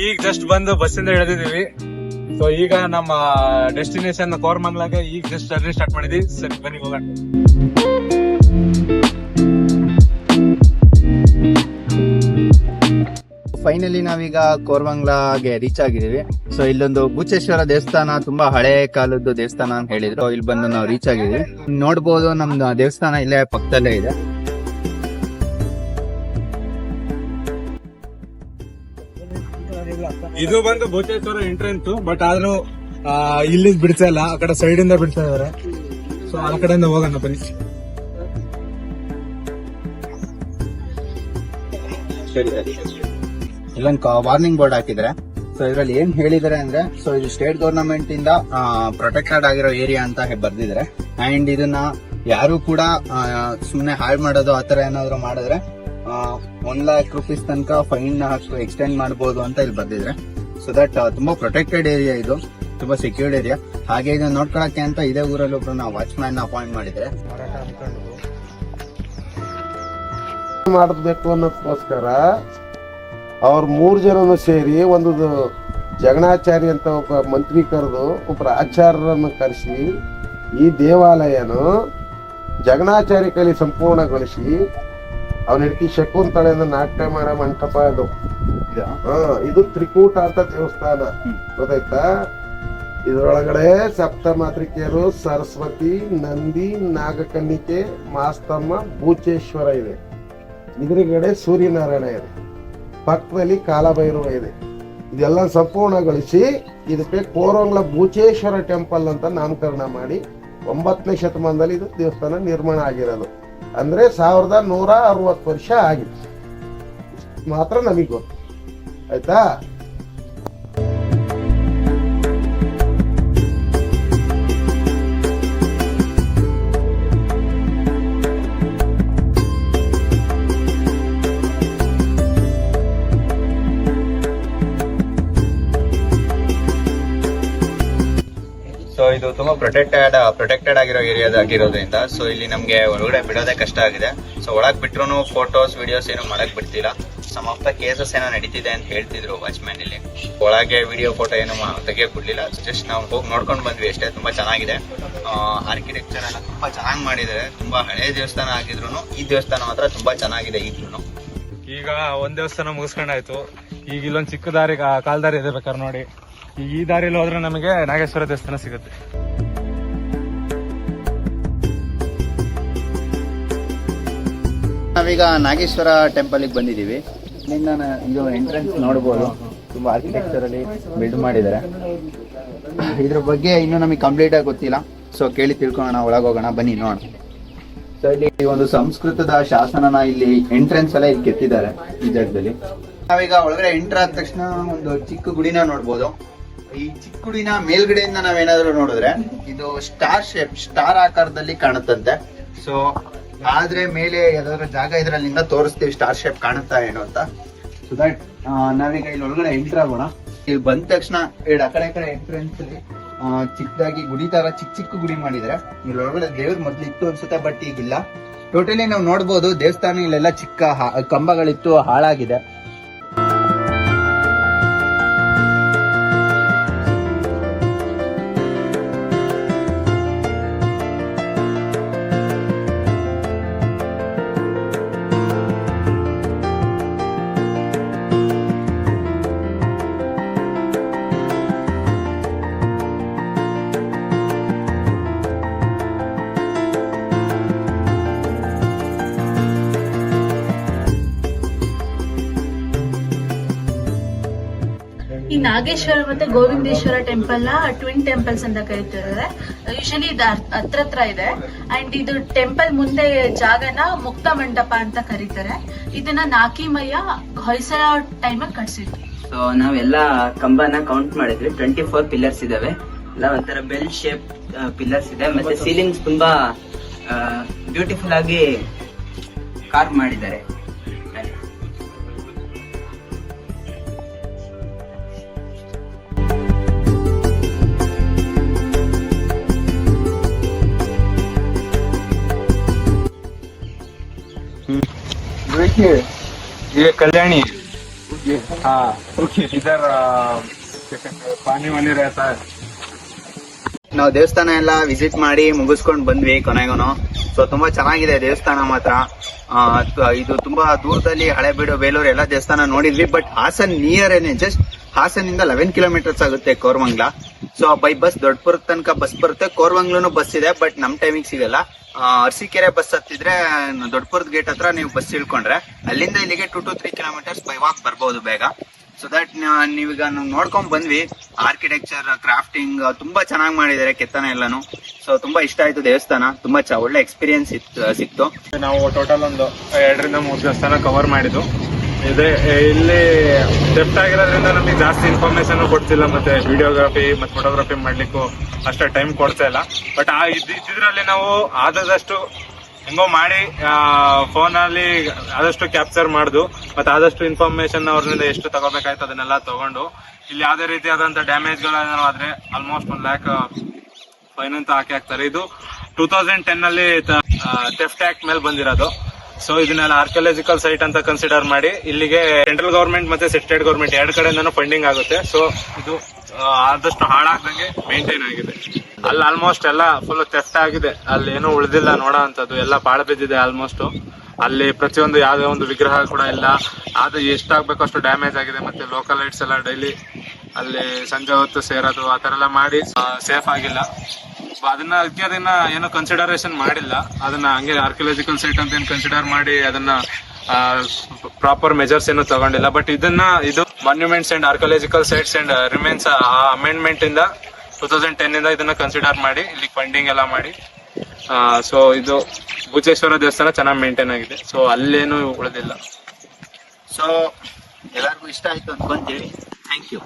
ಈಗ ಜಸ್ಟ್ ಬಂದು ಬಸ್ಸಿಂದ ಇಳಿದಿದೀವಿ. ಸೊ ಈಗ ನಮ್ಮ ಡೆಸ್ಟಿನೇಷನ್ ಕೋರಮಂಗಲಗೆ ಈಗ ಜಸ್ಟ್ ಜರ್ನಿ ಸ್ಟಾರ್ಟ್ ಮಾಡಿದ್ವಿ. ಸರಿ ಬನ್ನಿ ಹೋಗೋಣ. ಫೈನಲಿ ನಾವೀಗ ಕೋರಮಂಗಲಗೆ ರೀಚ್ ಆಗಿದೀವಿ. ಸೊ ಇಲ್ಲೊಂದು ಬೂಚೇಶ್ವರ ದೇವಸ್ಥಾನ, ತುಂಬಾ ಹಳೆ ಕಾಲದ್ದು ದೇವಸ್ಥಾನ ಅಂತ ಹೇಳಿದ್ರು. ಇಲ್ಲಿ ಬಂದು ನಾವು ರೀಚ್ ಆಗಿದೀವಿ. ನೋಡ್ಬೋದು, ನಮ್ದು ದೇವಸ್ಥಾನ ಇಲ್ಲೇ ಪಕ್ಕದಲ್ಲೇ ಇದೆ. ಇದು ಬಂದು ಬೂಚೇಶ್ವರ ಎಂಟ್ರೆನ್ಸ್, ಬಟ್ ಆದ್ರೂ ಇಲ್ಲಿ ಬಿಡ್ತಾ ಇಲ್ಲ, ಆ ಕಡೆ ಸೈಡ್ ಇಂದ ಬಿಡ್ತಾ ಇದಾರೆ. ಸೊ ಆ ಕಡೆಯಿಂದ ಹೋಗೋಣ ಬನ್ನಿ. ಇಲ್ಲೊಂದು ವಾರ್ನಿಂಗ್ ಬೋರ್ಡ್ ಹಾಕಿದ್ರೆ. ಸೊ ಇದ್ರಲ್ಲಿ ಏನ್ ಹೇಳಿದಾರೆ ಅಂದ್ರೆ, ಸೊ ಇದು ಸ್ಟೇಟ್ ಗವರ್ನಮೆಂಟ್ ಇಂದ ಪ್ರೊಟೆಕ್ಟೆಡ್ ಆಗಿರೋ ಏರಿಯಾ ಅಂತ ಬರ್ದಿದ್ದಾರೆ. ಅಂಡ್ ಇದನ್ನ ಯಾರು ಕೂಡ ಸುಮ್ನೆ ಹಾಳು ಮಾಡೋದು ಆತರ ಏನಾದ್ರು ಮಾಡಿದ್ರೆ 1 lakh rupees ತನಕ ಫೈನ್ ಎಕ್ಸ್ಟೆಂಡ್ ಮಾಡಬಹುದು ಅಂತ ಇಲ್ಲಿ ಬರ್ದಿದ್ರೆ. ಸೊ ದಟ್ ತುಂಬಾ ಪ್ರೊಟೆಕ್ಟೆಡ್ ಏರಿಯಾ, ಇದು ತುಂಬಾ ಸೆಕ್ಯೂರ್ಡ್ ಏರಿಯಾ. ಹಾಗೆ ಇದನ್ನ ನೋಡ್ಕೊಳಕ್ಕೆ ಅಂತ ಇದೇ ಊರಲ್ಲಿ ಒಬ್ರು ನಾವು ವಾಚ್ಮ್ಯಾನ್ ಅಪಾಯಿಂಟ್ ಮಾಡಿದ್ರೆ ಮಾಡಬೇಕು ಅನ್ನೋದಕ್ಕೋಸ್ಕರ ಅವ್ರು 3 ಜನನು ಸೇರಿ ಒಂದು ಜಗಣಾಚಾರಿ ಅಂತ ಒಬ್ಬ ಮಂತ್ರಿ ಕರೆದು ಒಬ್ಬರ ಆಚಾರ್ಯರನ್ನು ಕರೆಸಿ ಈ ದೇವಾಲಯನು ಜಗಣಾಚಾರಿ ಕೈಲಿ ಸಂಪೂರ್ಣಗೊಳಿಸಿ ಅವನ ಹೆಂಡತಿ ಶಕುಂತಳೆಯನ್ನು ನಾಟ್ಯ ಮಾಡೋ ಮಂಟಪ ಅದು. ಇದು ತ್ರಿಕೂಟ ಅಂತ ದೇವಸ್ಥಾನ, ಗೊತ್ತಾಯ್ತಾ? ಇದರೊಳಗಡೆ ಸಪ್ತ ಮಾತೃಕೆಯರು, ಸರಸ್ವತಿ, ನಂದಿ, ನಾಗಕನ್ನಿಕೆ, ಮಾಸ್ತಮ್ಮ, ಬೂಚೇಶ್ವರ ಇದೆ. ಎದುರುಗಡೆ ಸೂರ್ಯನಾರಾಯಣ ಇದೆ, ಪಕ್ಕದಲ್ಲಿ ಕಾಲಭೈರವ ಇದೆ. ಇದೆಲ್ಲ ಸಂಪೂರ್ಣಗೊಳಿಸಿ ಇದಕ್ಕೆ ಕೋರಮಂಗಲ ಬೂಚೇಶ್ವರ ಟೆಂಪಲ್ ಅಂತ ನಾಮಕರಣ ಮಾಡಿ 9ನೇ ಶತಮಾನದಲ್ಲಿ ಇದು ದೇವಸ್ಥಾನ ನಿರ್ಮಾಣ ಆಗಿರೋದು. ಅಂದ್ರೆ 1160 ವರ್ಷ ಆಗಿದೆ. ಮಾತ್ರ ನಮಗೆ ಗೊತ್ತು, ಆಯ್ತಾ? ಸೊ ಇದು ತುಂಬಾ ಪ್ರೊಟೆಕ್ಟೆಡ್ ಆಗಿರೋ ಏರಿಯಾದಾಗಿರೋದ್ರಿಂದ ಸೊ ಇಲ್ಲಿ ನಮ್ಗೆ ಹೊರಗಡೆ ಬಿಡೋದೇ ಕಷ್ಟ ಆಗಿದೆ. ಸೊ ಒಳಗ್ ಬಿಟ್ರು ಫೋಟೋಸ್ ವಿಡಿಯೋಸ್ ಏನು ಮಾಡಕ್ ಬಿಡ್ತಿಲ್ಲ. ಸಮ್ ಆಫ್ ದ ಕೇಸಸ್ ಏನೋ ನಡೀತಿದೆ ಅಂತ ಹೇಳ್ತಿದ್ರು ವಾಚ್ಮ್ಯಾನ್. ಇಲ್ಲಿ ಒಳಗೆ ವಿಡಿಯೋ ಫೋಟೋ ಏನು ತೆಗಿಯಕ್ ಬಿಡ್ಲಿಲ್ಲ. ಜಸ್ಟ್ ನಾವು ಹೋಗಿ ನೋಡ್ಕೊಂಡು ಬಂದ್ವಿ ಅಷ್ಟೇ. ತುಂಬಾ ಚೆನ್ನಾಗಿದೆ, ಆರ್ಕಿಟೆಕ್ಚರ್ ಎಲ್ಲ ತುಂಬಾ ಚೆನ್ನಾಗಿ ಮಾಡಿದ್ದಾರೆ. ತುಂಬಾ ಹಳೆ ದೇವಸ್ಥಾನ ಆಗಿದ್ರು ಈ ದೇವಸ್ಥಾನ ಮಾತ್ರ ತುಂಬಾ ಚೆನ್ನಾಗಿದೆ ಈಗ್ಲೂ. ಈಗ ಒಂದ್ ದೇವಸ್ಥಾನ ಮುಗಿಸ್ಕೊಂಡಾಯ್ತು. ಈಗ ಇಲ್ಲೊಂದ್ ಚಿಕ್ಕ ದಾರಿ, ಕಾಲ್ದಾರಿ ಇದೆ, ಬೇಕಾದ್ರೆ ನೋಡಿ. ಈಗ ಈ ದಾರಿಯಲ್ಲಿ ಹೋದ್ರೆ ನಮಗೆ ನಾಗೇಶ್ವರ ದೇವಸ್ಥಾನ ಸಿಗುತ್ತೆ. ನಾವೀಗ ನಾಗೇಶ್ವರ ಟೆಂಪಲ್ ಬಂದಿದೀವಿ. ಇಲ್ಲಿಂದ ಇದು ಎಂಟ್ರೆನ್ಸ್ ನೋಡ್ಬೋದು, ತುಂಬಾ ಆರ್ಕಿಟೆಕ್ಚರ್ ಅಲ್ಲಿ ಬಿಲ್ಡ್ ಮಾಡಿದ್ದಾರೆ. ಇದ್ರ ಬಗ್ಗೆ ಇನ್ನೂ ನಮಗೆ ಕಂಪ್ಲೀಟ್ ಆಗಿ ಗೊತ್ತಿಲ್ಲ. ಸೊ ಕೇಳಿ ತಿಳ್ಕೊಳ್ಳೋಣ, ಒಳಗೋಗೋಣ ಬನ್ನಿ ನೋಡೋಣ. ಸೊ ಇಲ್ಲಿ ಒಂದು ಸಂಸ್ಕೃತದ ಶಾಸನನ ಇಲ್ಲಿ ಎಂಟ್ರೆನ್ಸ್ ಎಲ್ಲ ಇಲ್ಲಿ ಕೆತ್ತಿದ್ದಾರೆ ಈ ಜಾಗದಲ್ಲಿ. ನಾವೀಗ ಒಳಗಡೆ ಎಂಟರ್ ಆದ ತಕ್ಷಣ ಒಂದು ಚಿಕ್ಕ ಗುಡಿನ ನೋಡ್ಬೋದು. ಈ ಚಿಕ್ಕ ಗುಡಿನ ಮೇಲ್ಗಡೆಯಿಂದ ನಾವೇನಾದ್ರೂ ನೋಡಿದ್ರೆ ಇದು ಸ್ಟಾರ್ ಆಕಾರದಲ್ಲಿ ಕಾಣುತ್ತಂತೆ. ಸೊ ಆದ್ರೆ ಮೇಲೆ ಯಾವ್ದಾದ್ರು ಜಾಗ ಇದ್ರಲ್ಲಿಂದ ತೋರಿಸ್ತೀವಿ ಸ್ಟಾರ್ ಶೇಪ್ ಕಾಣುತ್ತಾ ಏನು ಅಂತ. ಸೊ ದಟ್ ನಾವೀಗ ಇಲ್ಲಿ ಒಳಗಡೆ ಎಂಟರ್ ಆಗೋಣ. ಇಲ್ಲಿ ಬಂದ ತಕ್ಷಣ ಆ ಕಡೆ ಎಂಟ್ರೆನ್ಸ್ ಅಲ್ಲಿ ಚಿಕ್ಕದಾಗಿ ಗುಡಿ ತರ ಚಿಕ್ಕ ಗುಡಿ ಮಾಡಿದ್ರೆ. ಇಲ್ಲಿ ಒಳಗಡೆ ದೇವ್ರ ಮೊದ್ಲು ಇತ್ತು ಅನ್ಸುತ್ತೆ, ಬಟ್ ಈಗಿಲ್ಲ. ಟೋಟಲಿ ನಾವು ನೋಡ್ಬೋದು ದೇವಸ್ಥಾನ ಇಲ್ಲೆಲ್ಲ ಚಿಕ್ಕ ಕಂಬಗಳಿತ್ತು, ಹಾಳಾಗಿದೆ. ಈ ನಾಗೇಶ್ವರ ಮತ್ತೆ ಗೋವಿಂದೇಶ್ವರ ಟೆಂಪಲ್ ನ ಟ್ವಿನ್ ಟೆಂಪಲ್ಸ್ ಅಂತ ಕರೀತಿದ್ದಾರೆ. ಯೂಶಲಿ ಇದು ಹತ್ರ ಇದೆ. ಅಂಡ್ ಇದು ಟೆಂಪಲ್ ಮುಂದೆ ಜಾಗನ ಮುಕ್ತ ಮಂಟಪ ಅಂತ ಕರೀತಾರೆ. ಇದನ್ನ ನಾಕಿಮಯ್ಯ ಹೊಯ್ಸಳ ಟೈಮ್ ಅಲ್ಲಿ ಕಟ್ಸಿದ್ರು. ಸೊ ನಾವೆಲ್ಲ ಕಂಬನ ಕೌಂಟ್ ಮಾಡಿದ್ವಿ. 24 ಪಿಲ್ಲರ್ಸ್ ಇದಾವೆ. ಎಲ್ಲ ಒಂಥರ ಬೆಲ್ ಶೇಪ್ ಪಿಲ್ಲರ್ಸ್ ಇದೆ. ಮತ್ತೆ ಸೀಲಿಂಗ್ಸ್ ತುಂಬಾ ಬ್ಯೂಟಿಫುಲ್ ಆಗಿ ಕಾರ್ವ್ ಮಾಡಿದ್ದಾರೆ. ये कल्याणी हाँ इधर पानी वानी रहता है. ನಾವು ದೇವಸ್ಥಾನ ಎಲ್ಲ ವಿಸಿಟ್ ಮಾಡಿ ಮುಗಿಸ್ಕೊಂಡು ಬಂದ್ವಿ ಕೊನೆಗೂ. ಸೊ ತುಂಬಾ ಚೆನ್ನಾಗಿದೆ ದೇವಸ್ಥಾನ ಮಾತ್ರ. ಇದು ತುಂಬಾ ದೂರದಲ್ಲಿ ಹಳೆಬೀಡು ಬೇಲೂರು ಎಲ್ಲ ದೇವಸ್ಥಾನ ನೋಡಿದ್ವಿ. ಬಟ್ ಹಾಸನ್ ನಿಯರ್ ಏನೇ, ಜಸ್ಟ್ ಹಾಸನಿಂದ 11 ಕಿಲೋಮೀಟರ್ಸ್ ಆಗುತ್ತೆ Koramangala. So by bus Doddapura ತನಕ ಬಸ್ ಬರುತ್ತೆ, ಕೋರ್ಮಂಗ್ಲೂ ಬಸ್ ಇದೆ, ಬಟ್ ನಮ್ ಟೈಮಿಂಗ್ ಸಿಗಲ್ಲ. ಅರಸೀಕೆರೆ ಬಸ್ ಹತ್ತಿದ್ರೆ ದೊಡ್ಡಪುರದ ಗೇಟ್ ಹತ್ರ ನೀವು ಬಸ್ ಇಳ್ಕೊಂಡ್ರೆ ಅಲ್ಲಿಂದ ಇಲ್ಲಿಗೆ 2 to 3 ಕಿಲೋಮೀಟರ್ಸ್ ಬೈ ವಾಕ್ ಬರ್ಬೋದು ಬೇಗ. ಸೊ ದಟ್ ನೀವೀಗ ನಾವು ನೋಡ್ಕೊಂಡ್ ಬಂದ್ವಿ. ಆರ್ಕಿಟೆಕ್ಚರ್, ಕ್ರಾಫ್ಟಿಂಗ್ ತುಂಬಾ ಚೆನ್ನಾಗಿ ಮಾಡಿದ್ದಾರೆ, ಕೆತ್ತನೆ ಎಲ್ಲಾನು. ಸೊ ತುಂಬಾ ಇಷ್ಟ ಆಯ್ತು ದೇವಸ್ಥಾನ, ತುಂಬಾ ಒಳ್ಳೆ ಎಕ್ಸ್ಪೀರಿಯನ್ಸ್ ಸಿಕ್ತು. ನಾವು ಟೋಟಲ್ ಒಂದು 2 ರಿಂದ 3 ದೇವಸ್ಥಾನ ಕವರ್ ಮಾಡಿದ್ದು ಇದೆ. ಇಲ್ಲಿ ಡೆಪ್ತ್ ಆಗಿರೋದ್ರಿಂದ ನಮಗೆ ಜಾಸ್ತಿ ಇನ್ಫಾರ್ಮೇಶನ್ ಕೊಡ್ತಿಲ್ಲ, ಮತ್ತೆ ವಿಡಿಯೋಗ್ರಫಿ ಮತ್ತೆ ಫೋಟೋಗ್ರಫಿ ಮಾಡ್ಲಿಕ್ಕೂ ಅಷ್ಟೇ ಟೈಮ್ ಕೊಡ್ತಾ ಇಲ್ಲ. ಬಟ್ ಇದ್ರಲ್ಲಿ ನಾವು ಆದಷ್ಟು ಹೆಂಗೋ ಮಾಡಿ ಫೋನ್ ಅಲ್ಲಿ ಆದಷ್ಟು ಕ್ಯಾಪ್ಚರ್ ಮಾಡುದು, ಮತ್ತೆ ಆದಷ್ಟು ಇನ್ಫಾರ್ಮೇಶನ್ ಅವ್ರಿಂದ ಎಷ್ಟು ತಗೋಬೇಕಾಯ್ತು ಅದನ್ನೆಲ್ಲ ತಗೊಂಡು, ಇಲ್ಲಿ ಯಾವುದೇ ರೀತಿಯಾದಂತ ಡ್ಯಾಮೇಜ್ ಆದ್ರೆ ಆಲ್ಮೋಸ್ಟ್ 1 lakh ಫೈನ್ ಅಂತ ಹಾಕ್ತಾರೆ. ಇದು 2010 ಅಲ್ಲಿ ಥೆಫ್ಟ್ ಆಕ್ಟ್ ಮೇಲೆ ಬಂದಿರೋದು. ಸೊ ಇದನ್ನೆಲ್ಲ ಆರ್ಕಿಯಾಲಜಿಕಲ್ ಸೈಟ್ ಅಂತ ಕನ್ಸಿಡರ್ ಮಾಡಿ ಇಲ್ಲಿಗೆ ಸೆಂಟ್ರಲ್ ಗವರ್ಮೆಂಟ್ ಮತ್ತೆ ಸ್ಟೇಟ್ ಗವರ್ಮೆಂಟ್ 2 ಕಡೆಯಿಂದನೂ ಫಂಡಿಂಗ್ ಆಗುತ್ತೆ. ಸೊ ಇದು ಆದಷ್ಟು ಹಾಳಾಗ್ದಂಗೆ ಮೇಂಟೈನ್ ಆಗಿದೆ. ಅಲ್ಲಿ ಆಲ್ಮೋಸ್ಟ್ ಎಲ್ಲ ಫುಲ್ ಥೆಫ್ಟ್ ಆಗಿದೆ, ಅಲ್ಲಿ ಏನೂ ಉಳಿದಿಲ್ಲ ನೋಡೋ ಅಂತದ್ದು, ಎಲ್ಲ ಪಾಳು ಬಿದ್ದಿದೆ ಆಲ್ಮೋಸ್ಟ್. ಅಲ್ಲಿ ಪ್ರತಿಯೊಂದು ಯಾವುದೇ ಒಂದು ವಿಗ್ರಹ ಕೂಡ ಇಲ್ಲ. ಅದು ಎಷ್ಟಾಗ್ಬೇಕು ಅಷ್ಟು ಡ್ಯಾಮೇಜ್ ಆಗಿದೆ. ಮತ್ತೆ ಲೋಕಲ್ ಲೈಟ್ಸ್ ಎಲ್ಲ ಡೈಲಿ ಅಲ್ಲಿ ಸಂಜೆ ಹೊತ್ತು ಸೇರೋದು ಆ ತರ ಎಲ್ಲ ಮಾಡಿ ಸೇಫ್ ಆಗಿಲ್ಲ. ಅದನ್ನ ಏನು ಕನ್ಸಿಡರೇಷನ್ ಮಾಡಿಲ್ಲ. ಅದನ್ನ ಹಂಗೆ ಆರ್ಕಿಯಾಲಜಿಕಲ್ ಸೈಟ್ ಅಂತ ಏನು ಕನ್ಸಿಡರ್ ಮಾಡಿ ಅದನ್ನ ಪ್ರಾಪರ್ ಮೆಜರ್ಸ್ ಏನು ತಗೊಂಡಿಲ್ಲ. ಬಟ್ ಇದು monuments and archaeological sites and remains amendment ಇಂದ 2010 ಇಂದ ಇದನ್ನ ಕನ್ಸಿಡರ್ ಮಾಡಿ ಇಲ್ಲಿ ಫಂಡಿಂಗ್ ಎಲ್ಲ ಮಾಡಿ. ಸೊ ಇದು ಭೂಚೇಶ್ವರ ದೇವಸ್ಥಾನ ಚೆನ್ನಾಗಿ ಮೇಂಟೈನ್ ಆಗಿದೆ. ಸೊ ಅಲ್ಲೇನು ಉಳಿದಿಲ್ಲ. ಸೊ ಎಲ್ಲರಿಗೂ ಇಷ್ಟ ಆಯ್ತು ಅನ್ಕೊಂತೀವಿ. Thank you.